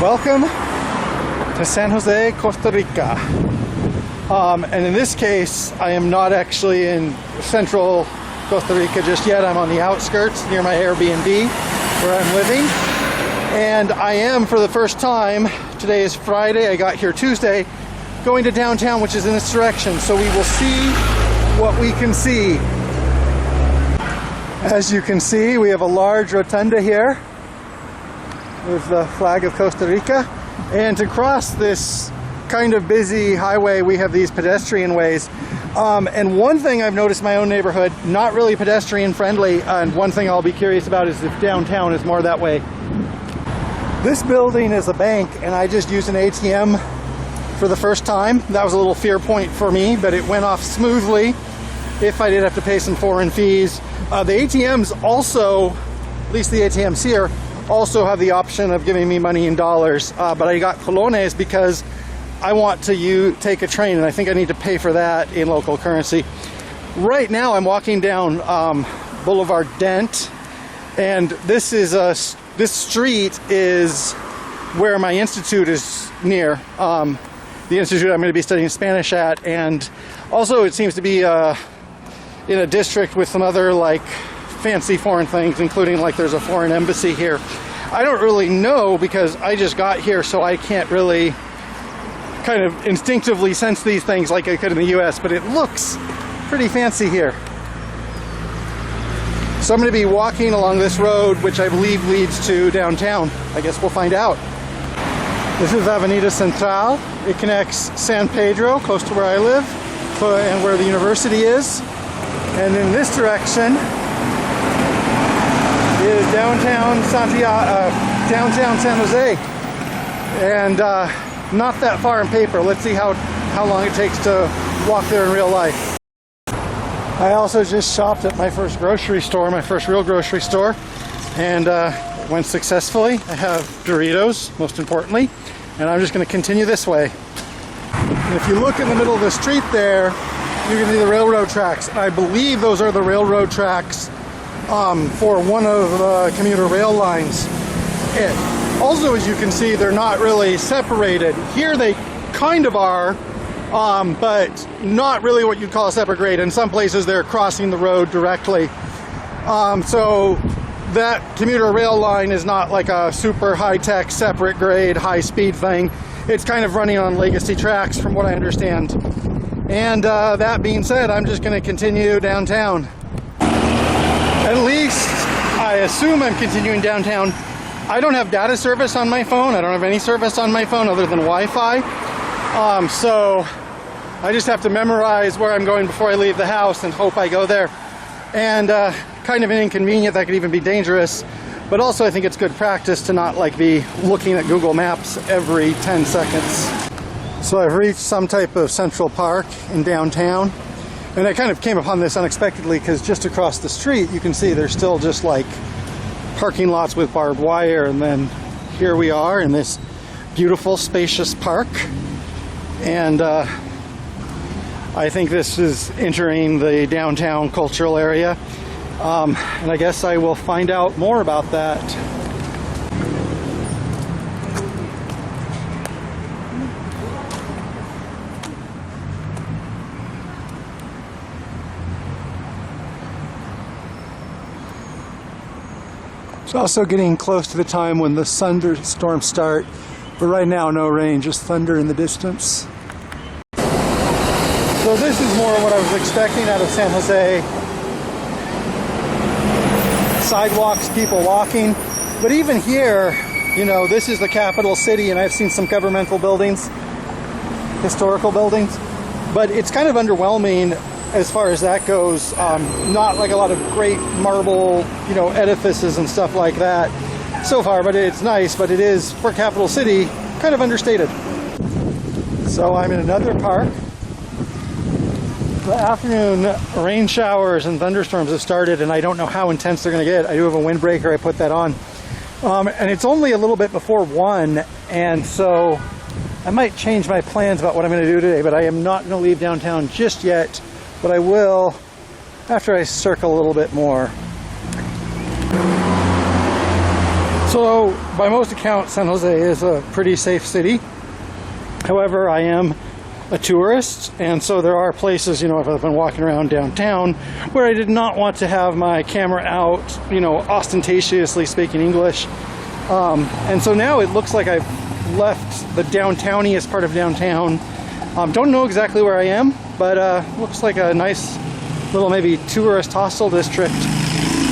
Welcome to San Jose, Costa Rica. And in this case, I am not actually in central Costa Rica just yet. I'm on the outskirts near my Airbnb where I'm living. And I am, for the first time, today is Friday, I got here Tuesday, going to downtown, which is in this direction. So we will see what we can see. As you can see, we have a large rotunda here with the flag of Costa Rica. And to cross this kind of busy highway, we have these pedestrian ways. And one thing I've noticed in my own neighborhood, not really pedestrian friendly, and one thing I'll be curious about is if downtown is more that way. This building is a bank, and I just used an ATM for the first time. That was a little fear point for me, but it went off smoothly if I did have to pay some foreign fees. The ATMs also, at least the ATMs here, also have the option of giving me money in dollars, but I got colones because I want to take a train, and I think I need to pay for that in local currency. Right now I'm walking down Boulevard Dent, and this street is where my institute is near, the institute I'm going to be studying Spanish at, and also it seems to be in a district with some other like fancy foreign things, including like there's a foreign embassy here. I don't really know because I just got here, so I can't really kind of instinctively sense these things like I could in the US, but it looks pretty fancy here. So I'm going to be walking along this road, which I believe leads to downtown. I guess we'll find out. This is Avenida Central. It connects San Pedro, close to where I live, and where the university is. And in this direction is downtown San Jose, and not that far in paper. Let's see how long it takes to walk there in real life. I also just shopped at my first grocery store, my first real grocery store, and went successfully. I have Doritos, most importantly, and I'm just going to continue this way. And if you look in the middle of the street there, you can see the railroad tracks. I believe those are the railroad tracks for one of the commuter rail lines. And also, as you can see, they're not really separated. Here they kind of are, but not really what you'd call a separate grade. In some places they're crossing the road directly. So that commuter rail line is not like a super high-tech, separate grade, high-speed thing. It's kind of running on legacy tracks from what I understand. And that being said, I'm just going to continue downtown. At least, I assume I'm continuing downtown. I don't have data service on my phone. I don't have any service on my phone other than Wi-Fi. So I just have to memorize where I'm going before I leave the house and hope I go there. And kind of inconvenient, that could even be dangerous. But also I think it's good practice to not like be looking at Google Maps every 10 seconds. So I've reached some type of central park in downtown, and I kind of came upon this unexpectedly because just across the street you can see there's still just like parking lots with barbed wire, and then here we are in this beautiful spacious park, and I think this is entering the downtown cultural area, and I guess I will find out more about that. It's also getting close to the time when the thunderstorms start, but right now no rain, just thunder in the distance. So this is more what I was expecting out of San Jose. Sidewalks, people walking, but even here, you know, this is the capital city, and I've seen some governmental buildings, historical buildings, but it's kind of underwhelming as far as that goes. Not like a lot of great marble, you know, edifices and stuff like that so far, but it's nice, but it is, for capital city, kind of understated. So I'm in another park. The afternoon rain showers and thunderstorms have started, and I don't know how intense they're going to get. I do have a windbreaker, I put that on. And it's only a little bit before 1, and so I might change my plans about what I'm going to do today, but I am not going to leave downtown just yet, but I will after I circle a little bit more. So So, by most accounts, San Jose is a pretty safe city. However, I am a tourist, and so there are places, you know, if I've been walking around downtown, where I did not want to have my camera out, you know, ostentatiously speaking English. And so now it looks like I've left the downtowniest part of downtown. Don't know exactly where I am, but looks like a nice little maybe tourist hostel district.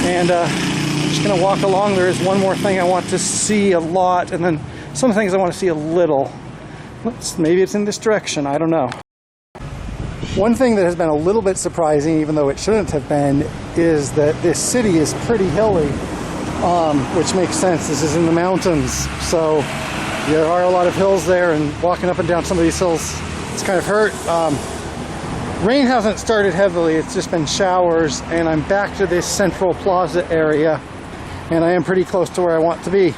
And I'm just gonna walk along. There is one more thing I want to see a lot, and then some things I want to see a little. Maybe it's in this direction, I don't know. One thing that has been a little bit surprising, even though it shouldn't have been, is that this city is pretty hilly, which makes sense. This is in the mountains, so there are a lot of hills there, and walking up and down some of these hills, it's kind of hurt. Rain hasn't started heavily, it's just been showers, and I'm back to this central plaza area, and I am pretty close to where I want to be.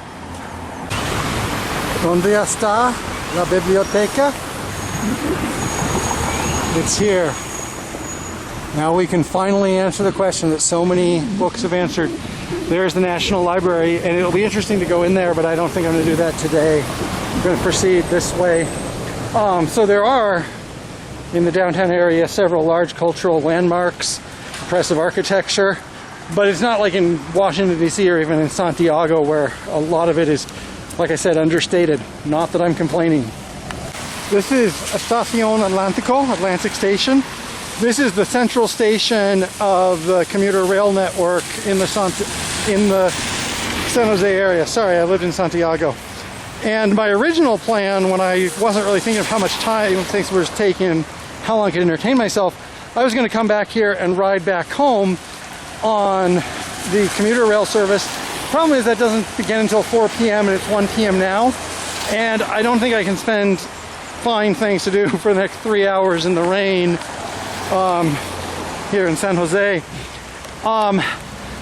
¿Dónde está la biblioteca? It's here. Now we can finally answer the question that so many books have answered. There's the National Library, and it'll be interesting to go in there, but I don't think I'm going to do that today. I'm going to proceed this way. So there are, in the downtown area, several large cultural landmarks, impressive architecture, but it's not like in Washington, D.C. or even in Santiago, where a lot of it is, like I said, understated. Not that I'm complaining. This is Estación Atlántico, Atlantic Station. This is the central station of the commuter rail network in the San Jose area. Sorry, I lived in Santiago. And my original plan, when I wasn't really thinking of how much time things were taking, how long I could entertain myself, I was going to come back here and ride back home on the commuter rail service. Problem is that doesn't begin until 4 p.m. and it's 1 p.m. now, and I don't think I can find things to do for the next 3 hours in the rain here in San Jose.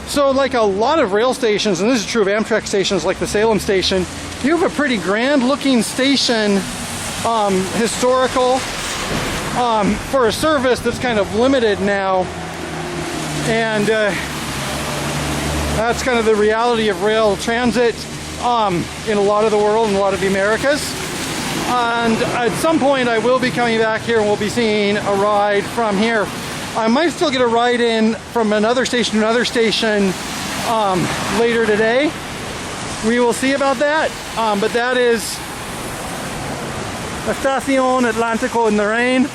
So like a lot of rail stations, and this is true of Amtrak stations like the Salem station, you have a pretty grand looking station, historical, for a service that's kind of limited now, and that's kind of the reality of rail transit in a lot of the world and a lot of the Americas. And at some point I will be coming back here and we'll be seeing a ride from here. I might still get a ride in from another station to another station later today. We will see about that. But that is Estación Atlántico in the rain.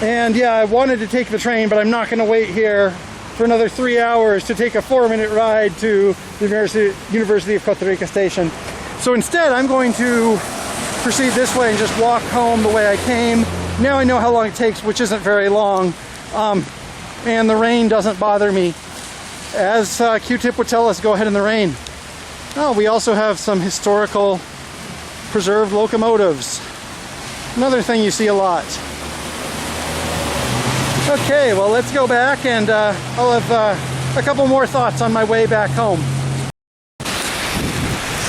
And yeah, I wanted to take the train, but I'm not going to wait here for another 3 hours to take a 4-minute ride to the University of Costa Rica station. So instead, I'm going to proceed this way and just walk home the way I came. Now I know how long it takes, which isn't very long, and the rain doesn't bother me. As Q-Tip would tell us, go ahead in the rain. Oh, we also have some historical preserved locomotives. Another thing you see a lot. Okay, well, let's go back, and I'll have a couple more thoughts on my way back home.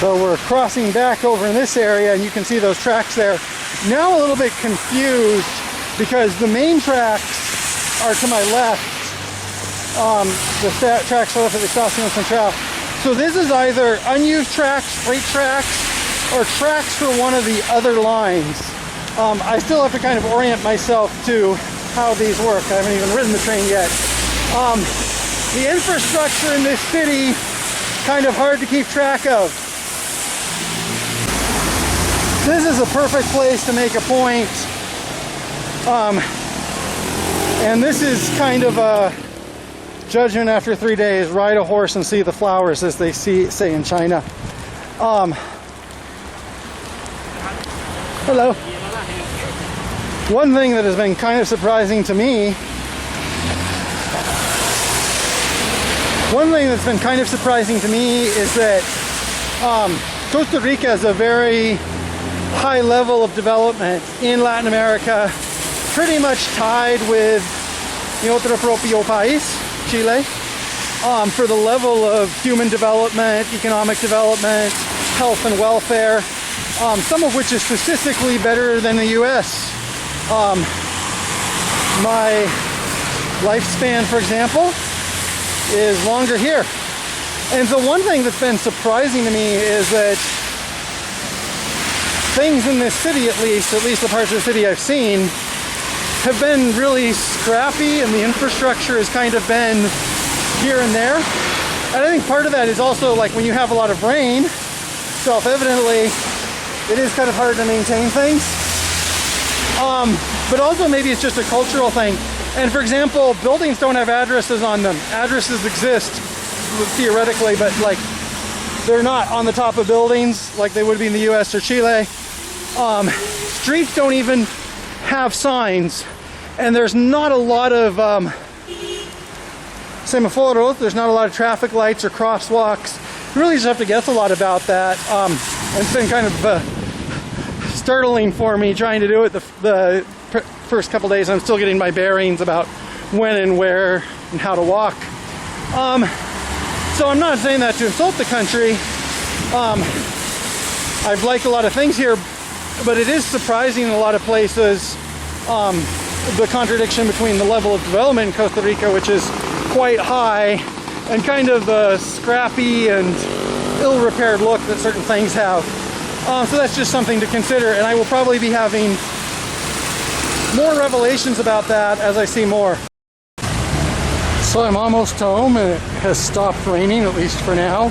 So we're crossing back over in this area, and you can see those tracks there. Now a little bit confused because the main tracks are to my left. The tracks are left at the Estación Central. So this is either unused tracks, freight tracks, or tracks for one of the other lines. I still have to kind of orient myself to how these work. I haven't even ridden the train yet. The infrastructure in this city, kind of hard to keep track of. This is a perfect place to make a point. And this is kind of a judgment after 3 days. Ride a horse and see the flowers, as they say in China. Hello. One thing that has been kind of surprising to me, is that Costa Rica is a very high level of development in Latin America, pretty much tied with mi otro propio país, Chile, for the level of human development, economic development, health and welfare, some of which is statistically better than the US. My lifespan, for example, is longer here. And so one thing that's been surprising to me is that things in this city, at least the parts of the city I've seen, have been really scrappy, and the infrastructure has kind of been here and there. And I think part of that is also like when you have a lot of rain, self-evidently, it is kind of hard to maintain things. But also maybe it's just a cultural thing. And for example, buildings don't have addresses on them. Addresses exist theoretically, but like they're not on the top of buildings like they would be in the US or Chile. Streets don't even have signs, and there's not a lot of semaforos, there's not a lot of traffic lights or crosswalks. You really just have to guess a lot about that. It's been kind of startling for me trying to do it the first couple days. I'm still getting my bearings about when and where and how to walk. So I'm not saying that to insult the country. I've liked a lot of things here, but it is surprising in a lot of places the contradiction between the level of development in Costa Rica, which is quite high, and kind of the scrappy and ill-repaired look that certain things have. So that's just something to consider, and I will probably be having more revelations about that as I see more. So I'm almost home, and it has stopped raining, at least for now.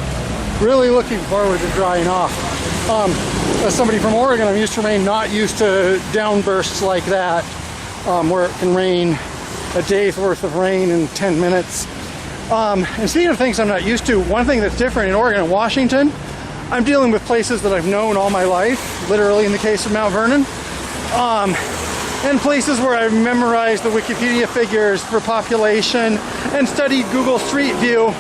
Really looking forward to drying off. As somebody from Oregon, I'm used to rain, not used to downbursts like that, where it can rain a day's worth of rain in 10 minutes. And speaking of things I'm not used to, one thing that's different in Oregon and Washington, I'm dealing with places that I've known all my life, literally in the case of Mount Vernon, and places where I've memorized the Wikipedia figures for population and studied Google Street View.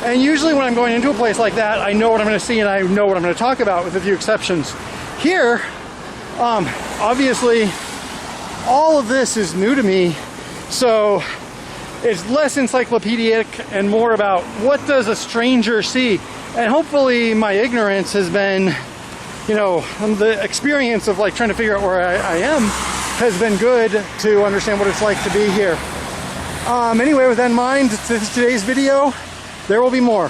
And usually when I'm going into a place like that, I know what I'm going to see and I know what I'm going to talk about, with a few exceptions. Here, obviously, all of this is new to me, so it's less encyclopedic and more about what does a stranger see. And hopefully my ignorance has been, you know, the experience of like trying to figure out where I am has been good to understand what it's like to be here. Anyway, with that in mind, today's video, there will be more.